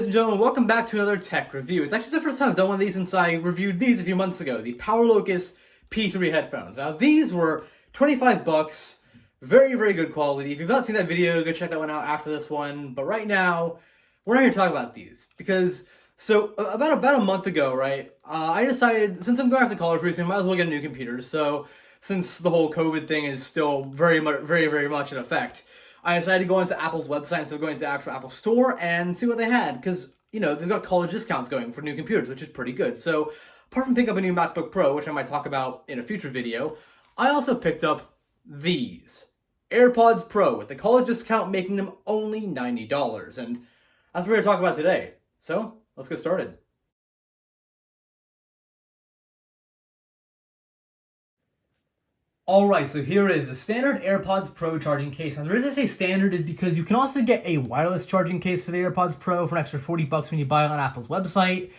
and gentlemen, welcome back to another tech review. It's actually the first time I've done one of these since I reviewed these a few months ago, the PowrLocus P3 headphones. Now, these were 25 bucks, very, very good quality. If you've not seen that video, go check that one out after this one. But right now, we're not here to talk about these because, about a month ago, right, I decided, since I'm going after college recently, I might as well get a new computer. So, since the whole COVID thing is still very much in effect, I decided to go into Apple's website instead of going to the actual Apple store and see what they had, because, you know, they've got college discounts going for new computers, which is pretty good. So, apart from picking up a new MacBook Pro, which I might talk about in a future video, I also picked up these AirPods Pro with the college discount making them only $90. And that's what we're going to talk about today. So, let's get started. Alright, so here is a standard AirPods Pro charging case. Now the reason I say standard is because you can also get a wireless charging case for the AirPods Pro for an extra 40 bucks when you buy it on Apple's website.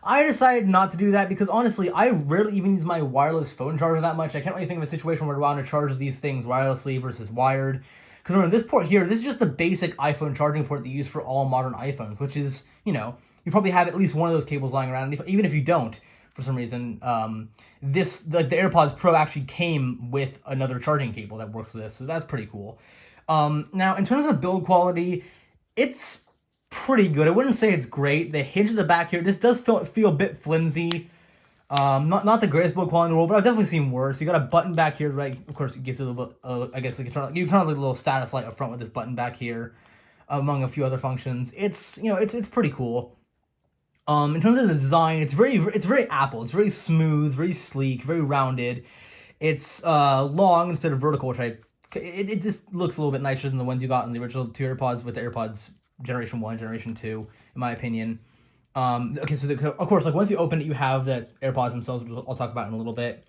I decided not to do that because honestly, I rarely even use my wireless phone charger that much. I can't really think of a situation where I want to charge these things wirelessly versus wired. Because remember, this port here, this is just the basic iPhone charging port that you use for all modern iPhones, which is, you know, you probably have at least one of those cables lying around, even if you don't. For some reason, the AirPods Pro actually came with another charging cable that works with this, so that's pretty cool. Now, in terms of build quality, it's pretty good. I wouldn't say it's great. The hinge at the back here, this does feel a bit flimsy. Not the greatest build quality in the world, but I've definitely seen worse. You got a button back here, right? Of course, it gives it a little bit, I guess you can turn on a little status light up front with this button back here, among a few other functions. It's, you know, it's pretty cool. In terms of the design, it's very Apple. It's very smooth, very sleek, very rounded. It's long instead of vertical, which it just looks a little bit nicer than the ones you got in the original two AirPods with the AirPods Generation 1, Generation 2, in my opinion. Okay, so of course, like once you open it, you have the AirPods themselves, which I'll talk about in a little bit.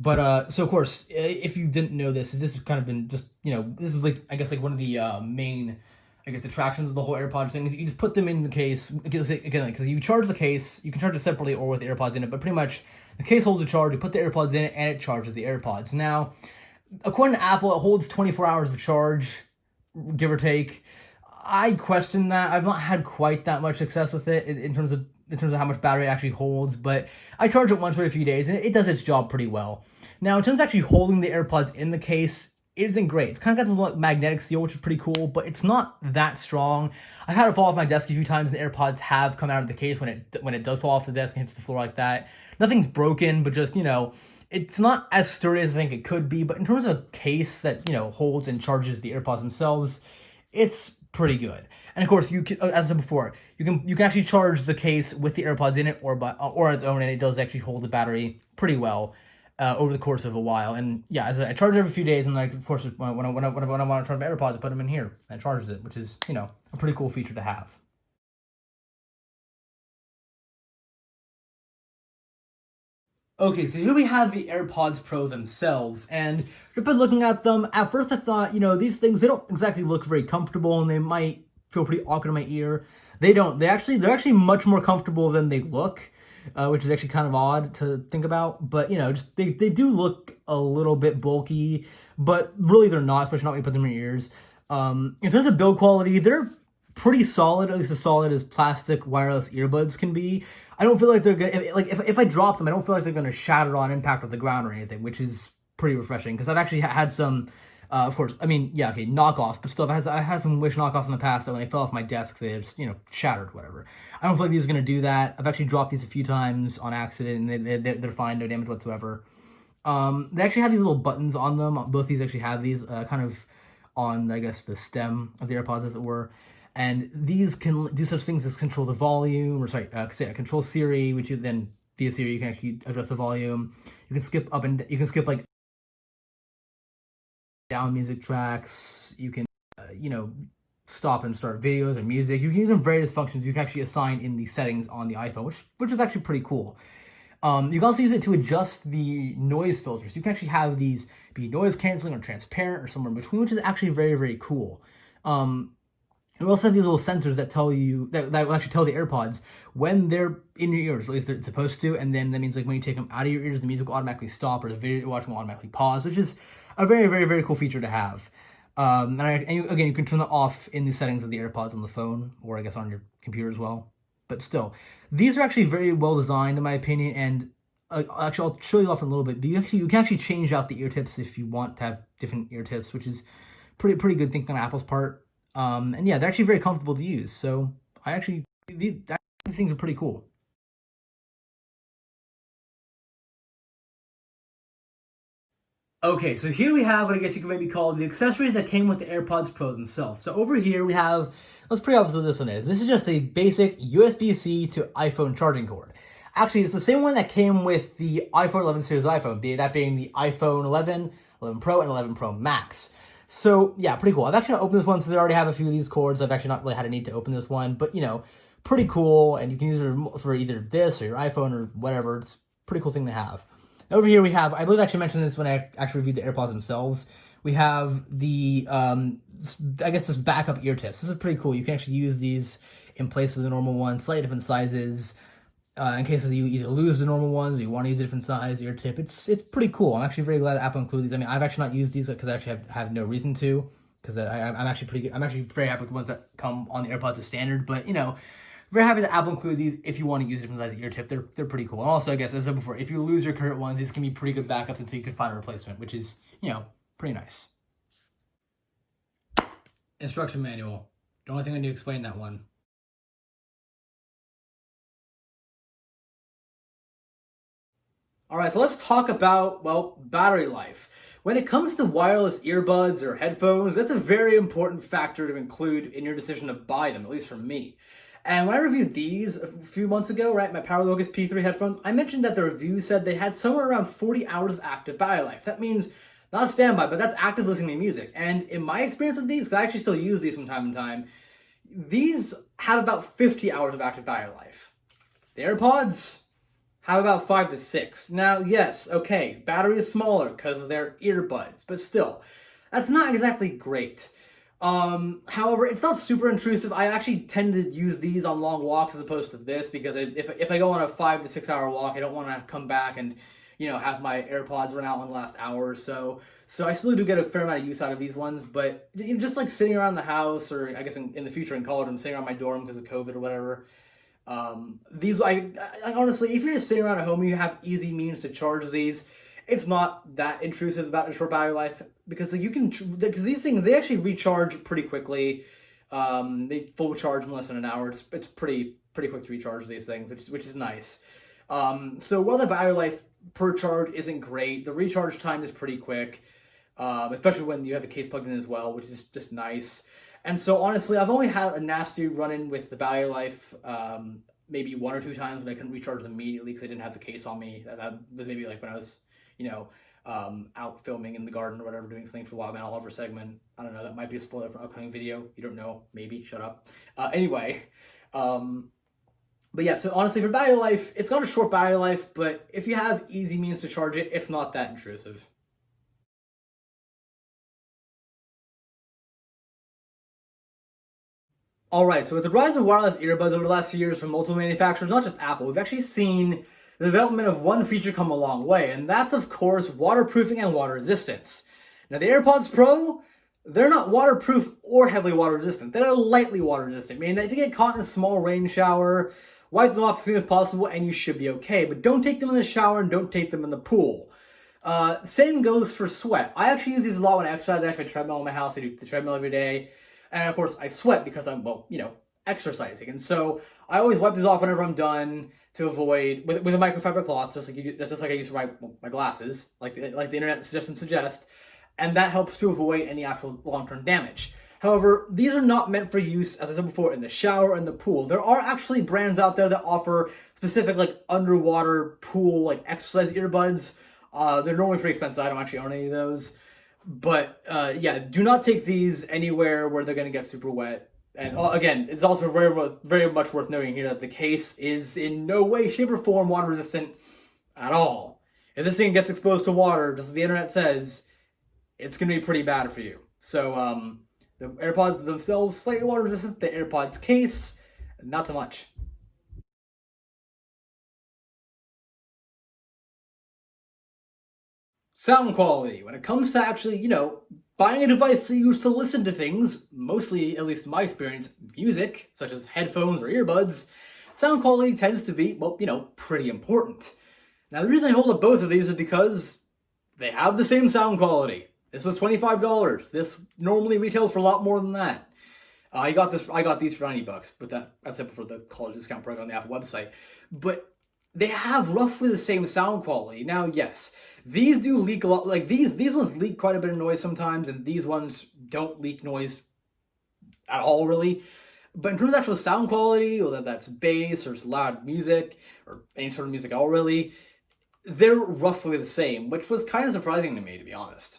But so of course, if you didn't know this has kind of been just, you know, this is like, I guess, like one of the main, I guess, attractions of the whole AirPods thing is you just put them in the case, because you charge the case, you can charge it separately or with the AirPods in it, but pretty much the case holds a charge, you put the AirPods in it, and it charges the AirPods. Now, according to Apple, it holds 24 hours of charge, give or take. I question that. I've not had quite that much success with it in terms of how much battery it actually holds, but I charge it once every few days, and it does its job pretty well. Now, in terms of actually holding the AirPods in the case, it isn't great. It's kind of got this like magnetic seal, which is pretty cool, but it's not that strong. I've had it fall off my desk a few times, and the AirPods have come out of the case when it does fall off the desk and hits the floor like that. Nothing's broken, but just, you know, it's not as sturdy as I think it could be. But in terms of a case that, you know, holds and charges the AirPods themselves, it's pretty good. And of course, you can, as I said before, you can actually charge the case with the AirPods in it or on its own, and it does actually hold the battery pretty well. Over the course of a while, and yeah, as I charge it every few days, and like of course when I want to charge my AirPods, I put them in here and it charges it, which is, you know, a pretty cool feature to have. Okay, so here we have the AirPods Pro themselves, and just by looking at them, at first I thought, you know, these things, they don't exactly look very comfortable, and they might feel pretty awkward in my ear. They don't. They're actually much more comfortable than they look. Which is actually kind of odd to think about, but, you know, just they do look a little bit bulky, but really they're not, especially not when you put them in your ears. In terms of build quality, they're pretty solid, at least as solid as plastic wireless earbuds can be. I don't feel like they're gonna, if I drop them, I don't feel like they're gonna shatter on impact with the ground or anything, which is pretty refreshing, because I've actually had some, of course, I mean, yeah, okay, knockoffs, but still, I had some Wish knockoffs in the past that when they fell off my desk, they just, you know, shattered, whatever. I don't feel like these are going to do that. I've actually dropped these a few times on accident, and they're fine, no damage whatsoever. They actually have these little buttons on them. Both these actually have these kind of on, I guess, the stem of the AirPods, as it were. And these can do such things as control the volume, or control Siri, which you then, via Siri, you can actually adjust the volume. You can skip up and, you can skip, like, down music tracks. You can, you know, stop and start videos and music. You can use them various functions you can actually assign in the settings on the iPhone, which is actually pretty cool. You can also use it to adjust the noise filters. You can actually have these be noise canceling or transparent or somewhere in between, which is actually very cool. You also have these little sensors that tell you that will actually tell the AirPods when they're in your ears, or at least they're supposed to, and then that means like when you take them out of your ears, the music will automatically stop, or the video you're watching will automatically pause, which is a very cool feature to have. Again, you can turn that off in the settings of the AirPods on the phone, or I guess on your computer as well. But still, these are actually very well designed in my opinion. And actually, I'll show you off in a little bit. You can actually change out the ear tips if you want to have different ear tips, which is pretty good thinking on Apple's part. And yeah, they're actually very comfortable to use. So these things are pretty cool. Okay, so here we have what I guess you could maybe call the accessories that came with the AirPods Pro themselves. So over here we have, let's pretty obvious what this one is. This is just a basic USB-C to iPhone charging cord. Actually, it's the same one that came with the iPhone 11 series iPhone, that being the iPhone 11, 11 Pro, and 11 Pro Max. So yeah, pretty cool. I've actually not opened this one, so they already have a few of these cords. I've actually not really had a need to open this one, but pretty cool. And you can use it for either this or your iPhone or whatever. It's a pretty cool thing to have. Over here we have, I believe I actually mentioned this when I actually reviewed the AirPods themselves. We have the, I guess just backup ear tips. This is pretty cool. You can actually use these in place of the normal ones, slightly different sizes. In case of you either lose the normal ones or you want to use a different size ear tip. It's pretty cool. I'm actually very glad that Apple included these. I mean, I've actually not used these because I actually have no reason to, because I'm actually pretty good. I'm actually very happy with the ones that come on the AirPods as standard, but very happy that Apple included these if you want to use a different size ear tip. They're pretty cool. And also, I guess, as I said before, if you lose your current ones, these can be pretty good backups until you can find a replacement, which is, pretty nice. Instruction manual. The only thing I need to explain that one. All right, so let's talk about, well, battery life. When it comes to wireless earbuds or headphones, that's a very important factor to include in your decision to buy them, at least for me. And when I reviewed these a few months ago, right, my PowrLocus P3 headphones, I mentioned that the review said they had somewhere around 40 hours of active battery life. That means not standby, but that's active listening to music. And in my experience with these, because I actually still use these from time to time, these have about 50 hours of active battery life. The AirPods have about 5 to 6. Now, yes, okay, battery is smaller because they're earbuds, but still, that's not exactly great. However, it's not super intrusive. I actually tend to use these on long walks as opposed to this because if I go on a 5 to 6 hour walk, I don't want to come back and have my AirPods run out in the last hour or so. So I still do get a fair amount of use out of these ones, but just like sitting around the house, or I guess in the future in college, I'm sitting around my dorm because of COVID or whatever. These I honestly, if you're just sitting around at home and you have easy means to charge these, it's not that intrusive about a short battery life because because these things, they actually recharge pretty quickly. They full charge in less than an hour. It's pretty quick to recharge these things, which is nice. So while the battery life per charge isn't great, the recharge time is pretty quick, especially when you have the case plugged in as well, which is just nice. And so honestly, I've only had a nasty run-in with the battery life maybe 1 or 2 times when I couldn't recharge them immediately because I didn't have the case on me. That was maybe like when I was, out filming in the garden or whatever, doing something for the Wild Man All Over segment. I don't know, that might be a spoiler for an upcoming video. You don't know, maybe, shut up. Anyway, but yeah, so honestly, for battery life, it's got a short battery life, but if you have easy means to charge it, it's not that intrusive. All right, so with the rise of wireless earbuds over the last few years from multiple manufacturers, not just Apple, we've actually seen the development of one feature come a long way, and that's, of course, waterproofing and water resistance. Now, the AirPods Pro, they're not waterproof or heavily water resistant. They're lightly water resistant, meaning that if you get caught in a small rain shower, wipe them off as soon as possible and you should be okay. But don't take them in the shower and don't take them in the pool. Same goes for sweat. I actually use these a lot when I exercise. I have a treadmill in my house. I do the treadmill every day. And of course, I sweat because I'm, exercising. And so I always wipe these off whenever I'm done to avoid, with a microfiber cloth, just like I use for my glasses, like the internet suggests. And that helps to avoid any actual long-term damage. However, these are not meant for use, as I said before, in the shower and the pool. There are actually brands out there that offer specific, underwater pool, exercise earbuds. They're normally pretty expensive. I don't actually own any of those. But yeah, do not take these anywhere where they're going to get super wet. And again, it's also very much worth noting here that the case is in no way, shape, or form water resistant at all. If this thing gets exposed to water, just as the internet says, it's going to be pretty bad for you. So the AirPods themselves, slightly water resistant. The AirPods case, not so much. Sound quality. When it comes to actually, buying a device to use to listen to things, mostly, at least in my experience, music, such as headphones or earbuds, sound quality tends to be, well, pretty important. Now, the reason I hold up both of these is because they have the same sound quality. This was $25. This normally retails for a lot more than that. I got these for $90, but that's it before the college discount program on the Apple website. But they have roughly the same sound quality. Now, yes, these do leak a lot. Like these ones leak quite a bit of noise sometimes, and these ones don't leak noise at all, really. But in terms of actual sound quality, whether that's bass or loud music or any sort of music at all, really, they're roughly the same, which was kind of surprising to me, to be honest.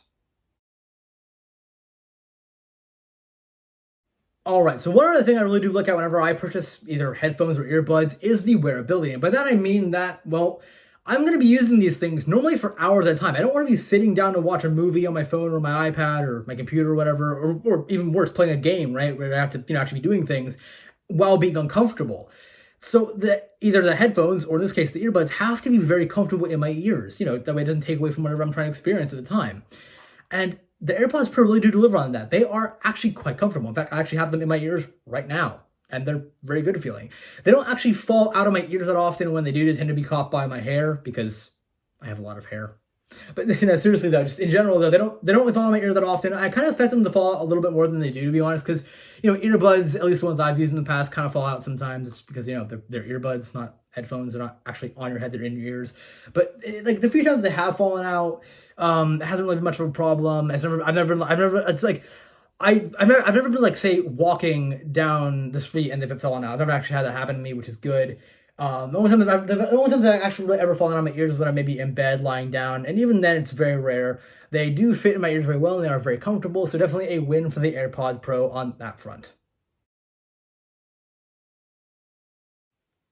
All right, so one other thing I really do look at whenever I purchase either headphones or earbuds is the wearability. And by that I mean that, well, I'm going to be using these things normally for hours at a time. I don't want to be sitting down to watch a movie on my phone or my iPad or my computer or whatever, or even worse, playing a game, right, where I have to actually be doing things while being uncomfortable. So either the headphones, or in this case the earbuds, have to be very comfortable in my ears. That way it doesn't take away from whatever I'm trying to experience at the time. And the AirPods Pro really do deliver on that. They are actually quite comfortable. In fact, I actually have them in my ears right now, and they're very good feeling. They don't actually fall out of my ears that often. When they do, they tend to be caught by my hair because I have a lot of hair. But seriously though, just in general though, they don't really fall out of my ear that often. I kind of expect them to fall out a little bit more than they do, to be honest, because earbuds, at least the ones I've used in the past, kind of fall out sometimes. It's because they're earbuds, not headphones. They're not actually on your head; they're in your ears. But like the few times they have fallen out, it hasn't really been much of a problem. I've never been like, say, walking down the street and they've fallen out. I've never actually had that happen to me, which is good. The only time I've actually really ever fallen out of my ears is when I may be in bed lying down, and even then it's very rare. They do fit in my ears very well and they are very comfortable, so definitely a win for the AirPods Pro on that front.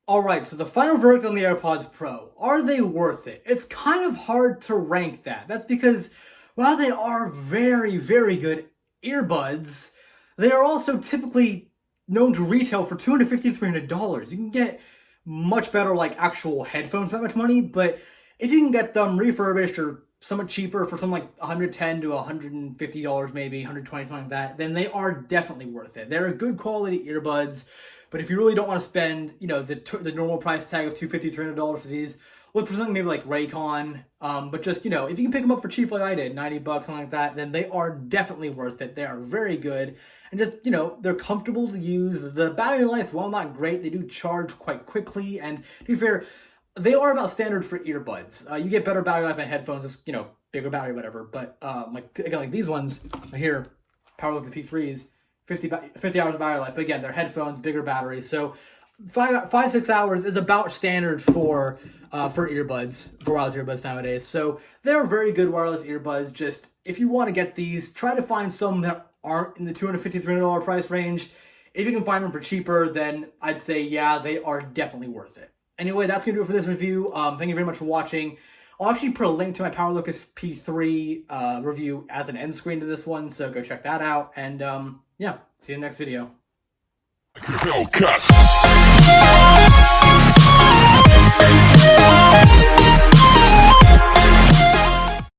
Alright, so the final verdict on the AirPods Pro. Are they worth it? It's kind of hard to rank that. That's because while they are very, very good earbuds, they are also typically known to retail for $250 to $300. You can get much better actual headphones for that much money, but if you can get them refurbished or somewhat cheaper for something like $110 to $150 maybe, $120, something like that, then they are definitely worth it. They're a good quality earbuds, but if you really don't want to spend, the normal price tag of $250, $300 for these, look for something maybe like Raycon. But just, if you can pick them up for cheap like I did, $90, something like that, then they are definitely worth it. They are very good. And just, they're comfortable to use. The battery life, while not great, they do charge quite quickly. And to be fair, they are about standard for earbuds. You get better battery life in headphones, just, bigger battery, whatever. But like these ones right here, PowrLocus P3s, 50 hours of battery life. But again, they're headphones, bigger battery. So 5-6 hours is about standard for earbuds, for wireless earbuds nowadays. So they're very good wireless earbuds. Just if you want to get these, try to find some that aren't in the $250, $300 price range. If you can find them for cheaper, then I'd say, yeah, they are definitely worth it. Anyway, that's going to do it for this review. Thank you very much for watching. I'll actually put a link to my PowrLocus P3 review as an end screen to this one, so go check that out. And yeah, see you in the next video. Hellcat.